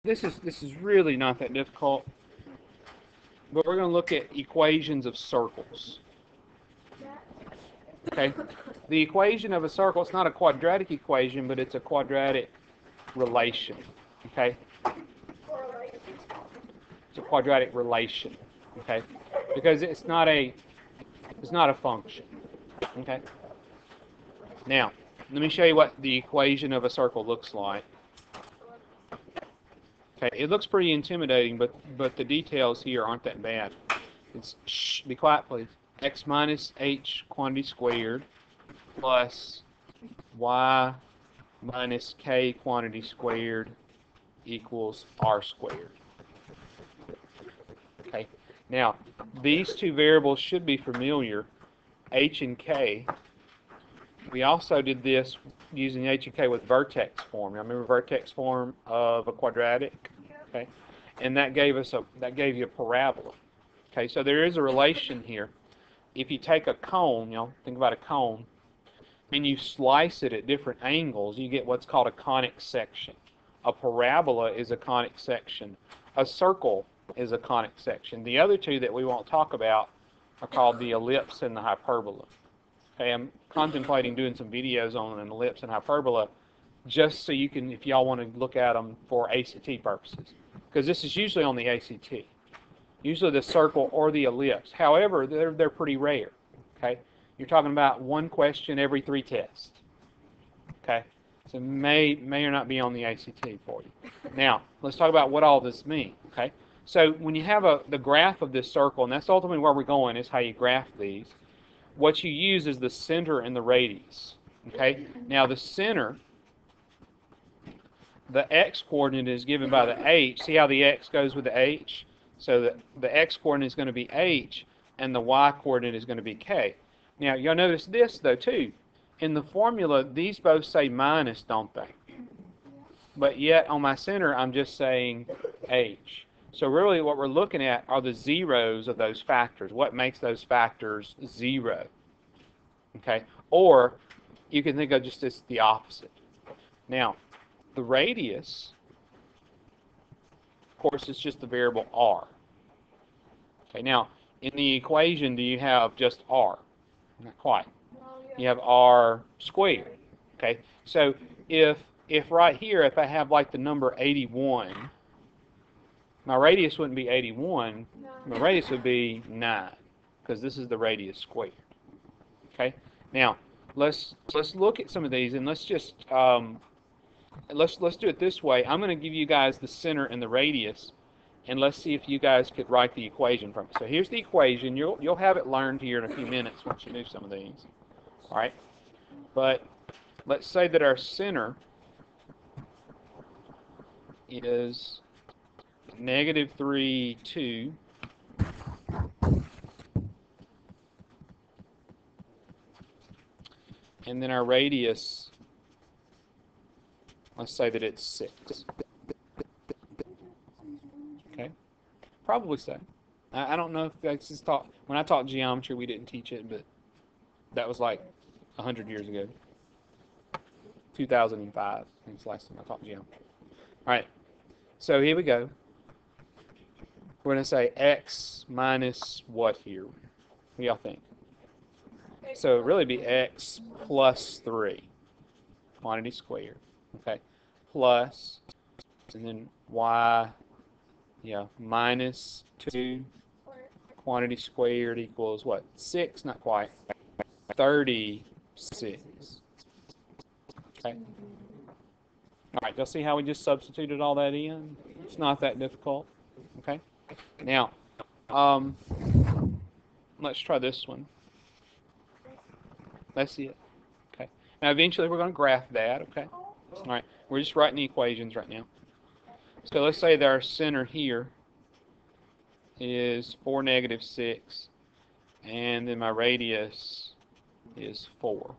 This is really not that difficult, but we're going to look at equations of circles. Okay, the equation of a circle, it's not a quadratic equation, but it's a quadratic relation. Okay, it's a quadratic relation. Okay, because it's not a function. Okay. Now, let me show you what the equation of a circle looks like. Okay, it looks pretty intimidating, but the details here aren't that bad. It's be quiet, please. X minus h quantity squared plus y minus k quantity squared equals r squared. Okay. Now, these two variables should be familiar, h and k. We also did this using h and k with vertex form. Now, remember vertex form of a quadratic? Okay. And that gave you a parabola. Okay, so there is a relation here. If you take a cone, think about a cone, and you slice it at different angles, you get what's called a conic section. A parabola is a conic section. A circle is a conic section. The other two that we won't talk about are called the ellipse and the hyperbola. Okay, I'm contemplating doing some videos on an ellipse and hyperbola just so you can, if y'all want to look at them for ACT purposes. Because this is usually on the ACT. Usually the circle or the ellipse. However, they're pretty rare. Okay, you're talking about one question every 3 tests. Okay, so may or not be on the ACT for you. Now, let's talk about what all this means. Okay, so when you have the graph of this circle, and that's ultimately where we're going, is how you graph these. What you use is the center and the radius. Okay, now the center, the x-coordinate is given by the h. See how the x goes with the h? So the x-coordinate is going to be h, and the y-coordinate is going to be k. Now, you'll notice this, though, too. In the formula, these both say minus, don't they? But yet, on my center, I'm just saying h. So really, what we're looking at are the zeros of those factors. What makes those factors 0? Okay? Or you can think of just as the opposite. Now, the radius, of course, is just the variable r. Okay, now, in the equation, do you have just r? Not quite. You have r squared. Okay, so if right here, if I have like the number 81, my radius wouldn't be 81. My radius would be 9, because this is the radius squared. Okay, now let's look at some of these, and let's just let's do it this way. I'm going to give you guys the center and the radius, and let's see if you guys could write the equation from it. So here's the equation. You'll have it learned here in a few minutes once you do some of these. All right, but let's say that our center is -3, 2. And then our radius, let's say that it's 6. Okay, probably so. I don't know if that's just taught. When I taught geometry, we didn't teach it, but that was like 100 years ago. 2005, I think it's the last time I taught geometry. All right, so here we go. We're going to say x minus what here? What do y'all think? So it would really be x plus 3, quantity squared. Okay, plus, and then y, minus 2, quantity squared equals what? 6, not quite. 36. Okay. All right, y'all see how we just substituted all that in? It's not that difficult. Okay. Now, let's try this one. Let's see it. Okay. Now, eventually, we're going to graph that. Okay. All right. We're just writing the equations right now. So let's say that our center here is 4, -6, and then my radius is 4.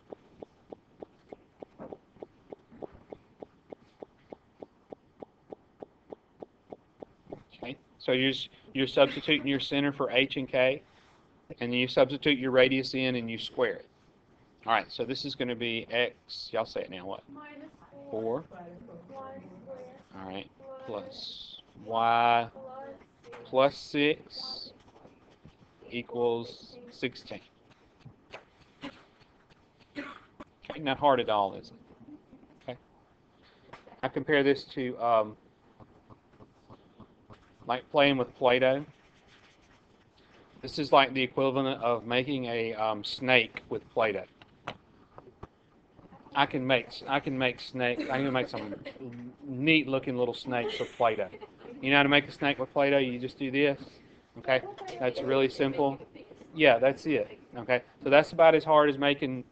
Okay. So you're substituting your center for h and k, and then you substitute your radius in and you square it. All right, so this is going to be x, y'all say it now, what? -4. All right, plus y plus 6 equals 16. Okay, not hard at all, is it? Okay. I compare this to like playing with Play-Doh. This is like the equivalent of making a snake with Play-Doh. I can make snakes. I can make some neat looking little snakes with Play-Doh. You know how to make a snake with Play-Doh? You just do this. Okay, that's really simple. Yeah, that's it. Okay, so that's about as hard as making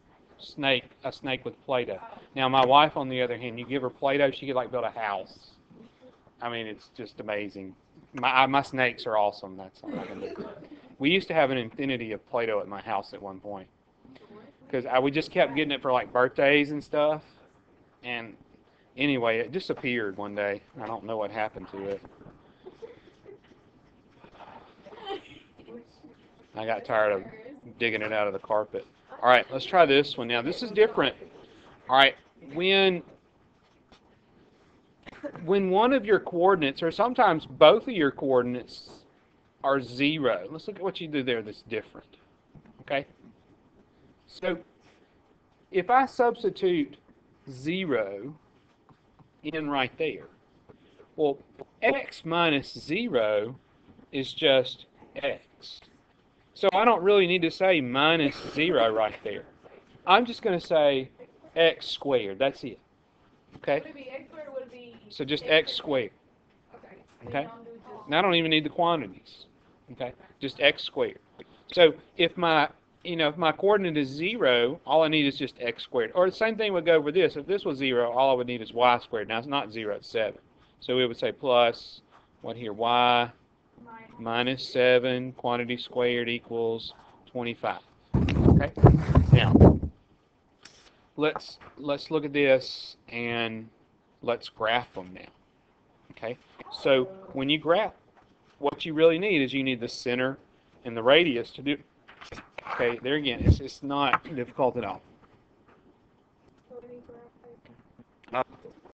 a snake with Play-Doh. Now my wife, on the other hand, you give her Play-Doh, she could like build a house. I mean, it's just amazing. My snakes are awesome. That's all I can do. We used to have an infinity of Play-Doh at my house at one point, because we just kept getting it for like birthdays and stuff. And anyway, it disappeared one day. I don't know what happened to it. I got tired of digging it out of the carpet. All right, let's try this one now. This is different. All right, when one of your coordinates, or sometimes both of your coordinates, are 0. Let's look at what you do there that's different. Okay? So, if I substitute 0 in right there, well, x minus 0 is just x. So I don't really need to say minus 0 right there. I'm just going to say x squared. That's it. Okay? Would it be x squared or would it be... So just x squared. Okay? Now I don't even need the quantities. Okay? Just x squared. So if my coordinate is 0, all I need is just x squared. Or the same thing would go for this. If this was 0, all I would need is y squared. Now it's not 0, it's 7. So we would say plus, what here, y minus 7, quantity squared equals 25. Okay? Now, let's look at this and let's graph them now. Okay? So when you graph, what you really need is you need the center and the radius to do. Okay, there again, it's not difficult at all.